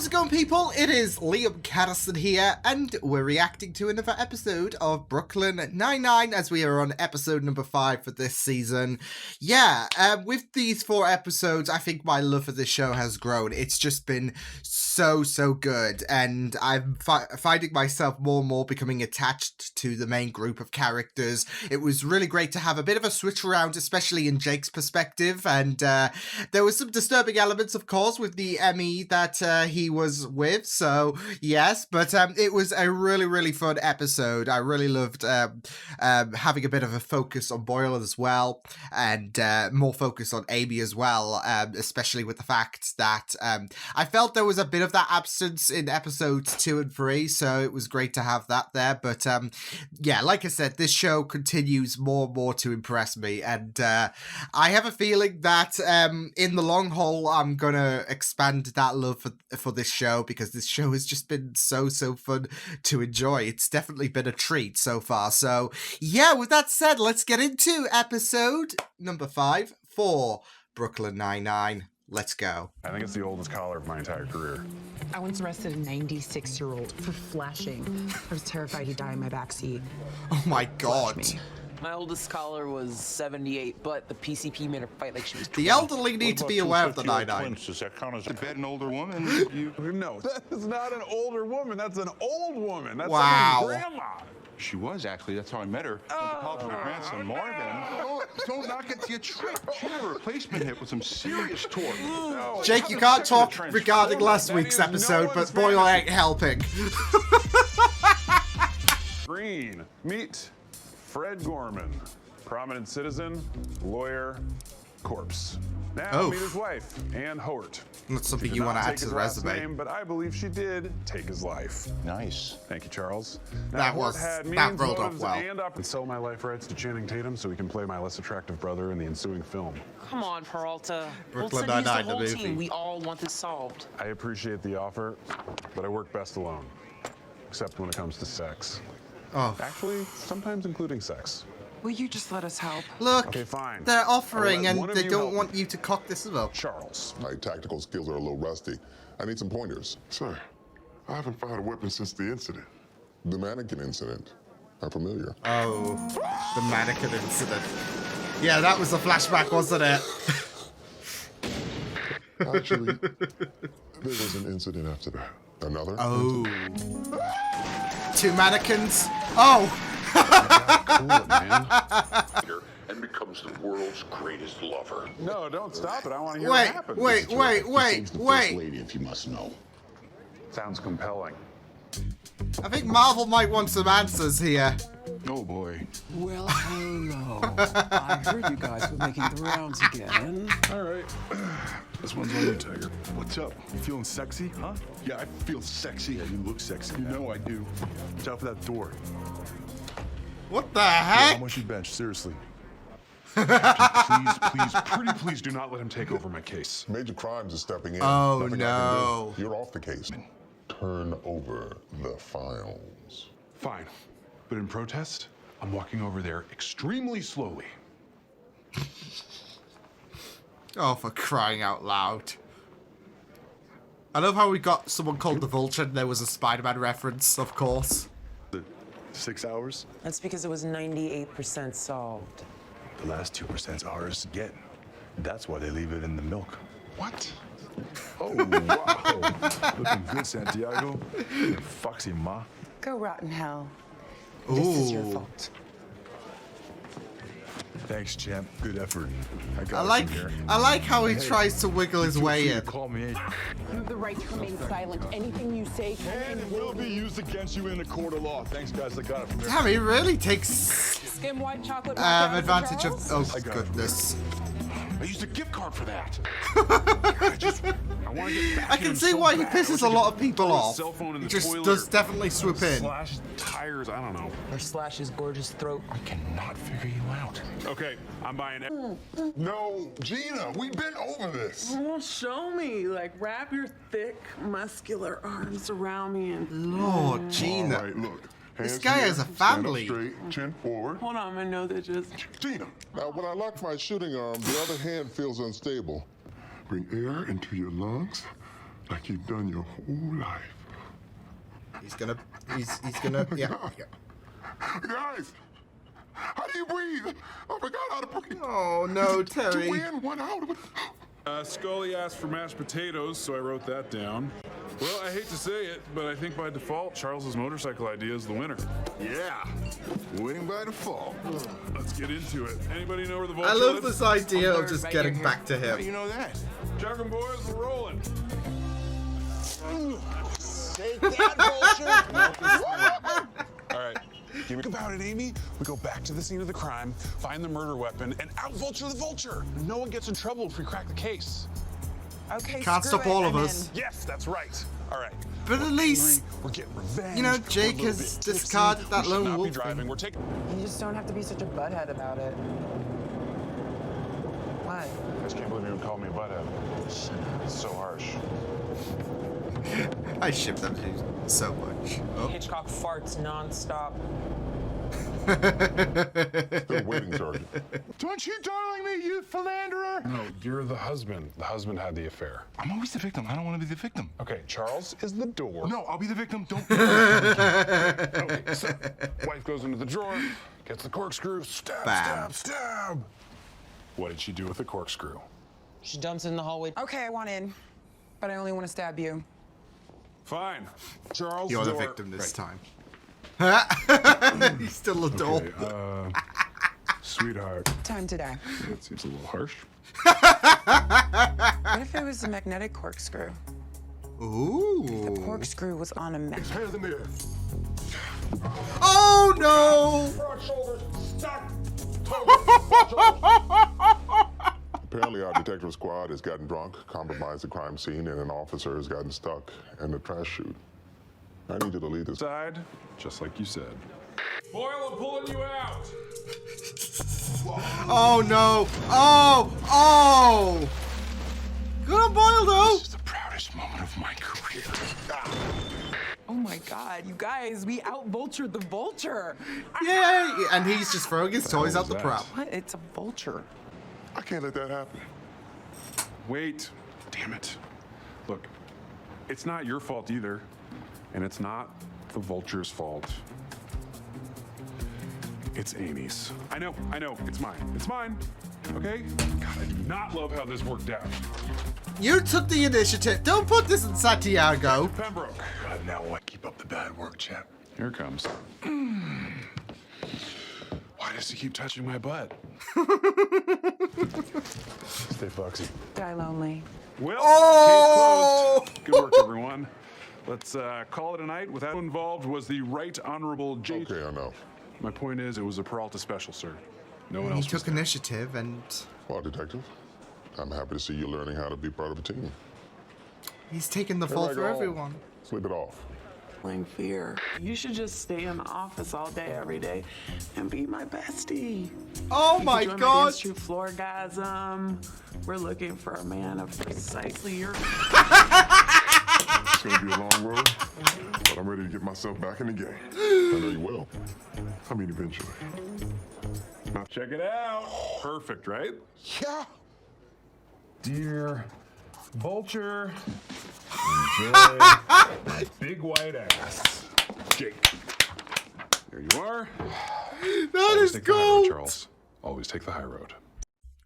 How's it going, people? It is Liam Caddison here, and we're reacting to another episode of Brooklyn Nine-Nine, as we are on episode number 5 for this season. Yeah, with these 4 episodes, I think my love for this show has grown. It's just been so good, and I'm finding myself more and more becoming attached to the main group of characters. It was really great to have a bit of a switch around, especially in Jake's perspective, and there was some disturbing elements, of course, with the Emmy that he was with, so yes, but it was a really fun episode. I really loved having a bit of a focus on Boyle as well, and more focus on Amy as well, especially with the fact that I felt there was a bit of that absence in episodes 2 and 3, so it was great to have that there. But yeah, like I said, this show continues more and more to impress me, and I have a feeling that in the long haul I'm gonna expand that love for this show, because this show has just been so fun to enjoy. It's definitely been a treat so far. So yeah, with that said, let's get into episode number 5 for Brooklyn Nine-Nine. Let's go. I think it's the oldest collar of my entire career. I once arrested a 96-year-old for flashing. I was terrified he'd die in my backseat. Oh my god. Flash me. My oldest caller was 78, but the PCP made her fight like she was 20. The elderly need to be aware of the Nine-Nine. Does that count as a bed an older woman? No, that is not an older woman. That's an old woman. That's Wow. someone's grandma. She was, actually. That's how I met her. Went to college with her grandson, Marvin. Oh, don't knock it till you trip. She had a replacement hit with some serious torque. No, Jake, you can't talk regarding last week's episode, but Boyle ain't helping. Green. Meet Fred Gorman. Prominent citizen, lawyer, corpse. Now meet his wife, Ann Hort. Not something She did you want to not add take to his the last resume. name, but I believe she did take his life. Nice. Thank you, Charles. Now, That Hort was- had that means, rolled off motives, well. and sell my life rights to Channing Tatum so he can play my less attractive brother in the ensuing film. Come on, Peralta. Brooklyn We'll send Nine-Nine, the whole the movie. team. We all want this solved. I appreciate the offer, but I work best alone. Except when it comes to sex. Oh, Actually, sometimes including sex. Will you just let us help? look, Okay, fine. they're I'll offering, let and one of they you don't help want me. you to cock this up. Charles. My tactical skills are a little rusty. I need some pointers. Sir, I haven't fired a weapon since the incident. The mannequin incident. I'm familiar. Oh, the mannequin incident. Yeah, that was a flashback, wasn't it? Actually, there was an incident after that. Another? Oh. 2 mannequins? Oh! Cool it, man. And becomes the world's greatest lover. No, don't stop it. I want to hear what happens. Wait. She's the first lady, if you must know. Sounds compelling. I think Marvel might want some answers here. Oh, boy. Well, hello. I heard you guys were making the rounds again. All right. This one's on you, Tiger. What's up? You feeling sexy, huh? Yeah, I feel sexy. Yeah, you look sexy. You know I do. Watch out for that door. What the How heck? much you bench? Seriously. Pretty please do not let him take over my case. Major crimes is stepping in. Oh, Nothing I can no. do. You're off the case. Turn over the files. Fine. But in protest, I'm walking over there extremely slowly. Oh, for crying out loud. I love how we got someone called the Vulture, and there was a Spider-Man reference, of course. 6 hours. That's because it was 98% solved. The last 2% ours again. That's why they leave it in the milk. What? Oh, wow. Looking good, Santiago. You foxy ma. Go rot in hell. This is your Ooh. fault. Thanks, champ. Good effort. I like how he tries to wiggle his way in. Call me in. You have the right to remain silent. Anything you say can And it will be used against you in a court of law. Thanks, guys. I got it from there. Damn, he really takes skim white chocolate. advantage of. Charles? Oh goodness! I used a gift card for that. I want to get back I at can him see so why he bad. pisses I a wish I lot could of people put his off. cell phone in He the just toilet does or definitely swoop in. Slash tires. I don't know. Or slash his gorgeous throat. I cannot figure you out. Okay, I'm buying it. No, Gina, we've been over this. Well, show me. Like, wrap your thick, muscular arms around me and Lord, Gina. All right, look. This Hands guy here, has a stand up family. straight, chin forward. hold on. I know that just. Gina, Now, when I lock my shooting arm, the other hand feels unstable. bring air into your lungs like you've done your whole life. He's gonna, yeah. Guys, how do you breathe? I forgot how to breathe. Oh no, Terry. 2 in, 1 out. Scully asked for mashed potatoes, so I wrote that down. Well, I hate to say it, but I think by default, Charles's motorcycle idea is the winner. Yeah, winning by default. Let's get into it. Anybody know where the Vulture I love lives? this idea of just getting back to How do you him. know that? Chugging boys, we're rolling. Take that, Vulture! All right. Think about it, Amy. We go back to the scene of the crime, find the murder weapon, and out-vulture the Vulture. No one gets in trouble if we crack the case. Okay, Can't screw stop it, all of I'm us. in. Yes, that's right. All right. But at least, We're getting revenge. you know, We're a Jake little has bit tipsy. discarded that We should lone not be wolf driving. thing. We're taking. You just don't have to be such a butthead about it. What? I just can't believe you would call me a butthead. It's so harsh. I ship them two so much. Oh. Hitchcock farts nonstop. Still waiting, Sergeant. Don't you darling me, you philanderer! No, you're the husband. The husband had the affair. I'm always the victim. I don't want to be the victim. Okay, Charles is the door. No, I'll be the victim. Don't. Okay, so wife goes into the drawer, gets the corkscrew, stab, Bam. stab, stab. What did she do with the corkscrew? She dumps in the hallway. Okay, I want in, but I only want to stab you. Fine. Charles, You're the door. victim this Right. time. He's still a doll. Okay, sweetheart. Time to die. That seems a little harsh. What if it was a magnetic corkscrew? Ooh. The corkscrew was on a magnet. Hands in the air. Oh no! Broad shoulders, stack. Apparently, our detective squad has gotten drunk, compromised the crime scene, and an officer has gotten stuck in the trash chute. I need you to lead this. Side, just like you said. Boyle, I'm pulling you out. Oh no! Oh! Oh! Good on Boyle though! This is the proudest moment of my career. Oh my God, you guys, we out-vultured the vulture. Yay! And he's just throwing his toys out the that? prop. What? It's a vulture. I can't let that happen. Wait. Damn it. Look, it's not your fault either. And it's not the Vulture's fault. It's Amy's. I know, it's mine. It's mine. Okay? God, I do not love how this worked out. You took the initiative. Don't put this in Santiago. Pembroke. God, now what? Keep up the bad work, chap. Here it comes. Why does he keep touching my butt? Stay foxy. Die lonely. Well, Oh! case closed. Good work, everyone. Let's call it a night. Without involved was the Right Honorable J. Okay, I know. My point is, it was a Peralta special, sir. No one He else was took there. initiative and Well, Detective, I'm happy to see you learning how to be part of a team. he's taking the fall for Go. everyone. Slip it off. Feeling fear. You should just stay in the office all day, every day, and be my bestie. Oh You my could join god! Dance True Floorgasm. We're looking for a man of precisely your. It's gonna be a long road, but I'm ready to get myself back in the game. I know you will. I mean, eventually. Check it out. Perfect, right? Yeah. Dear Vulture, enjoy my big white ass. Jake. There you are. That Always is take the high road, gold! Charles. Always take the high road.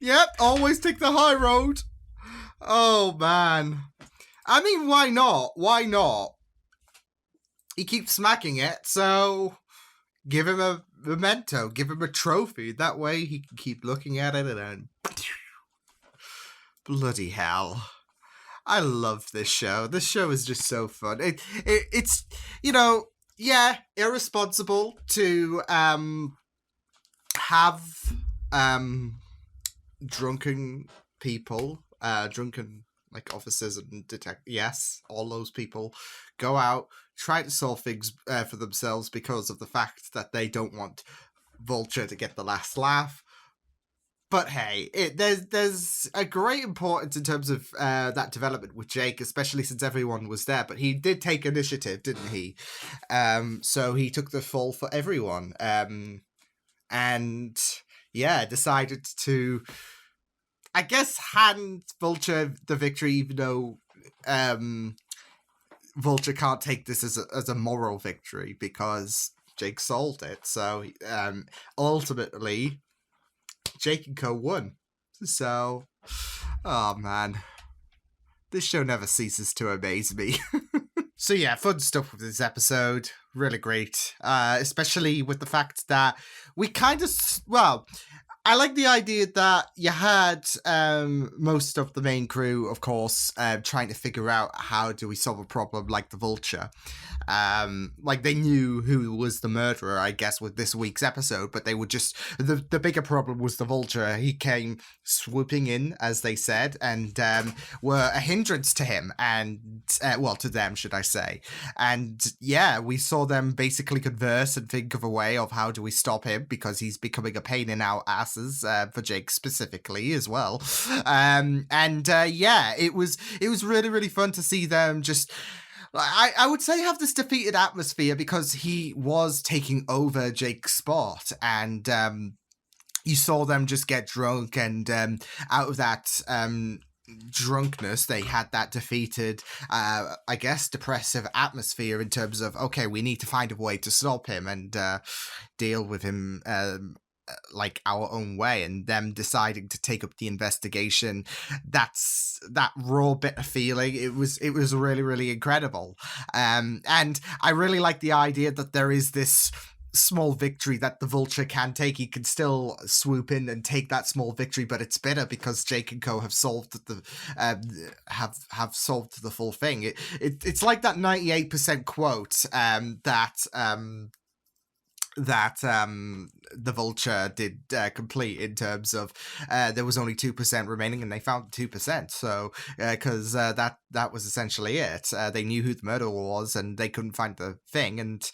Yep, always take the high road. Oh man. I mean, why not? Why not? He keeps smacking it, so give him a memento, give him a trophy. That way he can keep looking at it and then... Bloody hell. I love this show. This show is just so fun. It's, you know, yeah, irresponsible to have drunken people, drunken like officers and yes, all those people go out, try to solve things for themselves because of the fact that they don't want Vulture to get the last laugh. But hey, there's a great importance in terms of that development with Jake, especially since everyone was there. But he did take initiative, didn't he? So he took the fall for everyone. And yeah, decided to, I guess, hand Vulture the victory, even though Vulture can't take this as a moral victory because Jake solved it. So ultimately, Jake and Co won. So, oh man, this show never ceases to amaze me. So yeah, fun stuff with this episode. Really great. Especially with the fact that we kind of, well, I like the idea that you had most of the main crew, of course, trying to figure out how do we solve a problem like the Vulture. Like they knew who was the murderer, I guess, with this week's episode, but they were just the bigger problem was the Vulture. He came swooping in, as they said, and were a hindrance to him and well, to them, should I say? And yeah, we saw them basically converse and think of a way of how do we stop him because he's becoming a pain in our asses for Jake specifically as well. Yeah, it was really really fun to see them just. I would say have this defeated atmosphere because he was taking over Jake's spot and you saw them just get drunk and out of that drunkenness they had that defeated I guess depressive atmosphere in terms of okay, we need to find a way to stop him and deal with him like our own way, and them deciding to take up the investigation. That's that raw bit of feeling. It was really really incredible, and I really like the idea that there is this small victory that the Vulture can take. He can still swoop in and take that small victory, but it's bitter because Jake and Co have solved the have solved the full thing. It's like that 98% quote that the Vulture did complete in terms of there was only 2% remaining and they found 2%. So because that was essentially it. They knew who the murderer was and they couldn't find the thing. And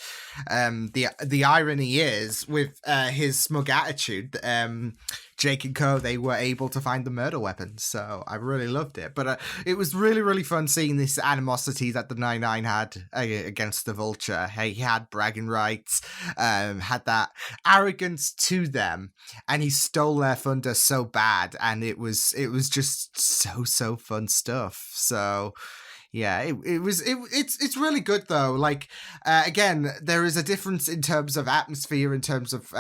the irony is with his smug attitude, Jake and Co, they were able to find the murder weapon. So I really loved it. But it was really, really fun seeing this animosity that the 9-9 had against the Vulture. He had bragging rights, had that arrogance to them, and he stole their thunder so bad. And it was just so fun stuff. So yeah, it's really good though. Like again, there is a difference in terms of atmosphere, in terms of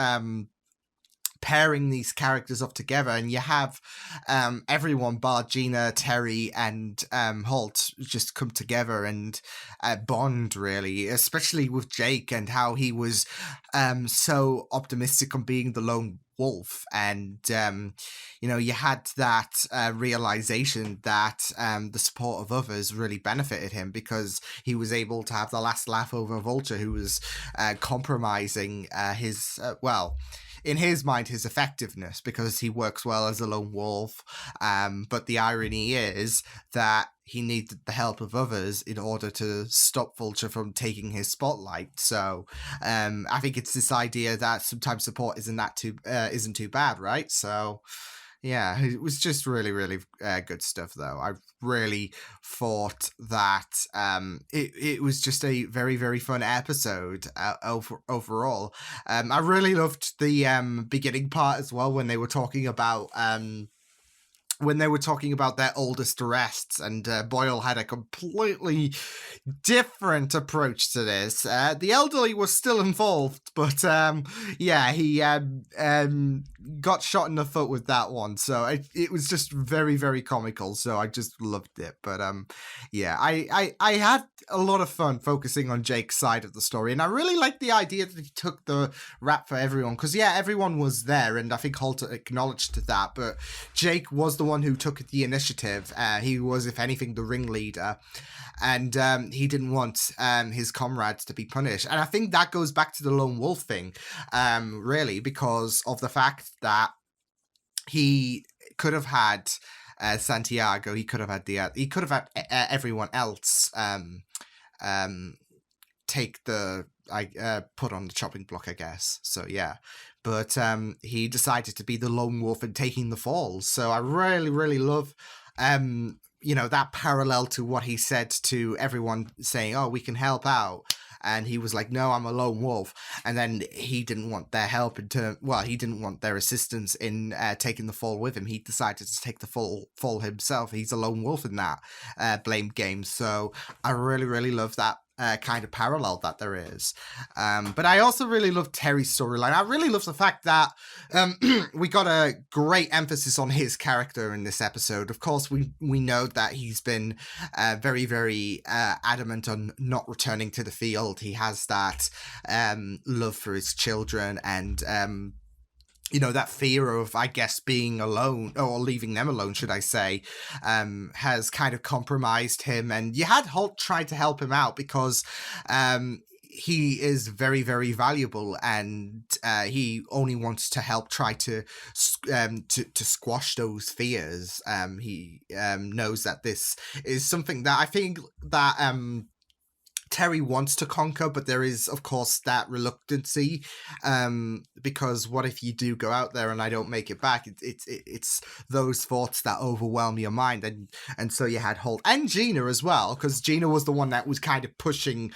pairing these characters up together, and you have everyone bar Gina, Terry, and Holt just come together and bond really, especially with Jake and how he was so optimistic on being the lone wolf, and you had that realization that the support of others really benefited him because he was able to have the last laugh over Vulture, who was compromising his in his mind, his effectiveness because he works well as a lone wolf. But the irony is that he needed the help of others in order to stop Vulture from taking his spotlight. So I think it's this idea that sometimes support isn't too bad, right? So yeah, it was just really, really good stuff, though. I really thought that it was just a very, very fun episode overall. I really loved the beginning part as well when they were talking about their oldest arrests, and Boyle had a completely different approach to this. The elderly was still involved, but he got shot in the foot with that one, so it was just very, very comical, so I just loved it. But I had a lot of fun focusing on Jake's side of the story, and I really liked the idea that he took the rap for everyone, because everyone was there, and I think Holt acknowledged that, but Jake was the one who took the initiative. He was, if anything, the ringleader, and he didn't want his comrades to be punished. And I think that goes back to the lone wolf thing, really, because of the fact that he could have had Santiago, he could have had everyone else take the put on the chopping block, I guess. So yeah. But he decided to be the lone wolf and taking the falls. So I really, really love, that parallel to what he said to everyone saying, oh, we can help out. and he was like, no, I'm a lone wolf. And then he didn't want their help he didn't want their assistance in taking the fall with him. He decided to take the fall himself. He's a lone wolf in that blame game. So I really, really love that kind of parallel that there is. But I also really love Terry's storyline. I really love the fact that we got a great emphasis on his character in this episode. Of course, we know that he's been very, very adamant on not returning to the field. He has that love for his children and that fear of, I guess, being alone or leaving them alone, should I say, has kind of compromised him. And you had Holt try to help him out because he is very, very valuable, and he only wants to help try to squash those fears. He knows that this is something that I think that Terry wants to conquer, but there is, of course, that reluctancy, because what if you do go out there and I don't make it back? It's those thoughts that overwhelm your mind, and so you had Holt and Gina as well, because Gina was the one that was kind of pushing,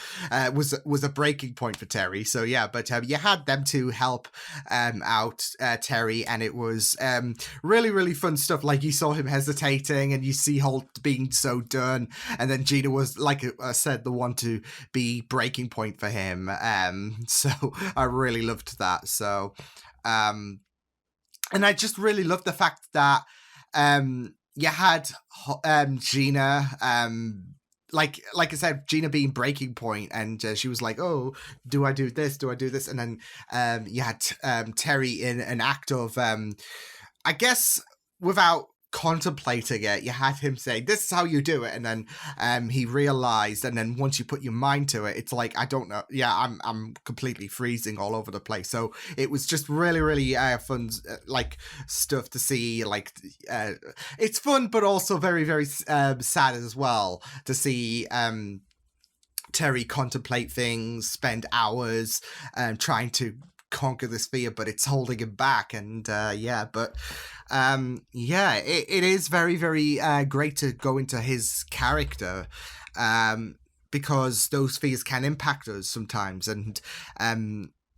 was a breaking point for Terry. So yeah, but you had them to help out Terry, and it was really, really fun stuff. Like, you saw him hesitating, and you see Holt being so done, and then Gina was, like I said, the one to be breaking point for him. So I really loved that. So and I just really loved the fact that you had Gina, like I said, Gina being breaking point, and she was like, oh, do I do this, and then you had Terry in an act of I guess without contemplating it, you had him say, this is how you do it, and then he realized, and then once you put your mind to it, it's like, I don't know, I'm completely freezing all over the place. So it was just really, really fun like stuff to see. Like it's fun, but also very, very sad as well to see Terry contemplate things, spend hours trying to conquer this fear, but it's holding him back. And it is very, very great to go into his character, because those fears can impact us sometimes, and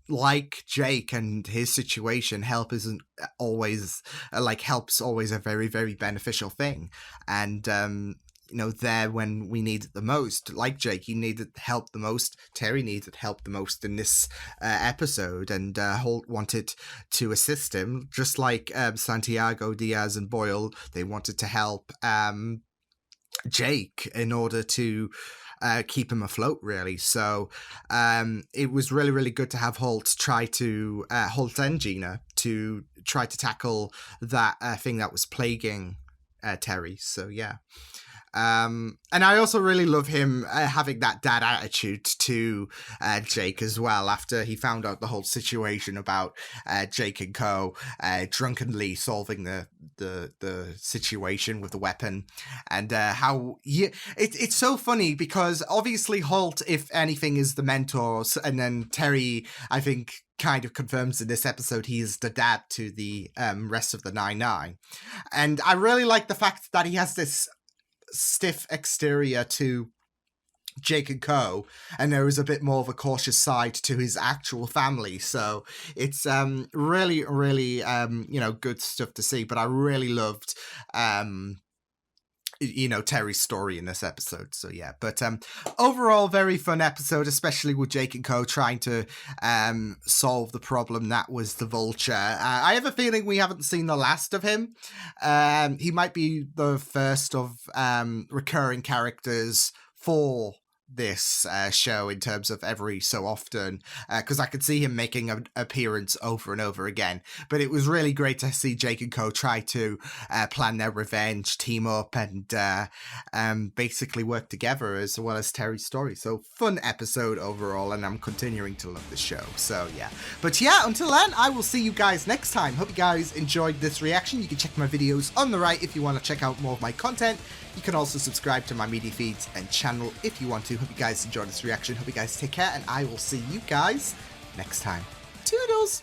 like Jake and his situation, help isn't always help's always a very, very beneficial thing. And there when we need it the most. Like Jake, he needed help the most. Terry needed help the most in this episode, and Holt wanted to assist him, just like Santiago, Diaz, and Boyle. They wanted to help Jake in order to keep him afloat, really. So it was really, really good to have Holt and Gina to try to tackle that thing that was plaguing Terry. So yeah. And I also really love him having that dad attitude to Jake as well, after he found out the whole situation about Jake and Co. Drunkenly solving the situation with the weapon, and how it's so funny because obviously Holt, if anything, is the mentor, and then Terry, I think, kind of confirms in this episode he is the dad to the rest of the 9-9. And I really like the fact that he has this stiff exterior to Jake and Co, and there is a bit more of a cautious side to his actual family. So it's really, really good stuff to see. But I really loved Terry's story in this episode. So yeah, but overall, very fun episode, especially with Jake and Co trying to solve the problem that was the Vulture. I have a feeling we haven't seen the last of him. He might be the first of recurring characters for this show in terms of every so often, because I could see him making an appearance over and over again. But it was really great to see Jake and Co try to plan their revenge, team up, and basically work together, as well as Terry's story. So fun episode overall, and I'm continuing to love the show. So yeah, but yeah, until then, I will see you guys next time. Hope you guys enjoyed this reaction. You can check my videos on the right if you want to check out more of my content. You can also subscribe to my media feeds and channel if you want to. Hope you guys enjoyed this reaction. Hope you guys take care, and I will see you guys next time. Toodles!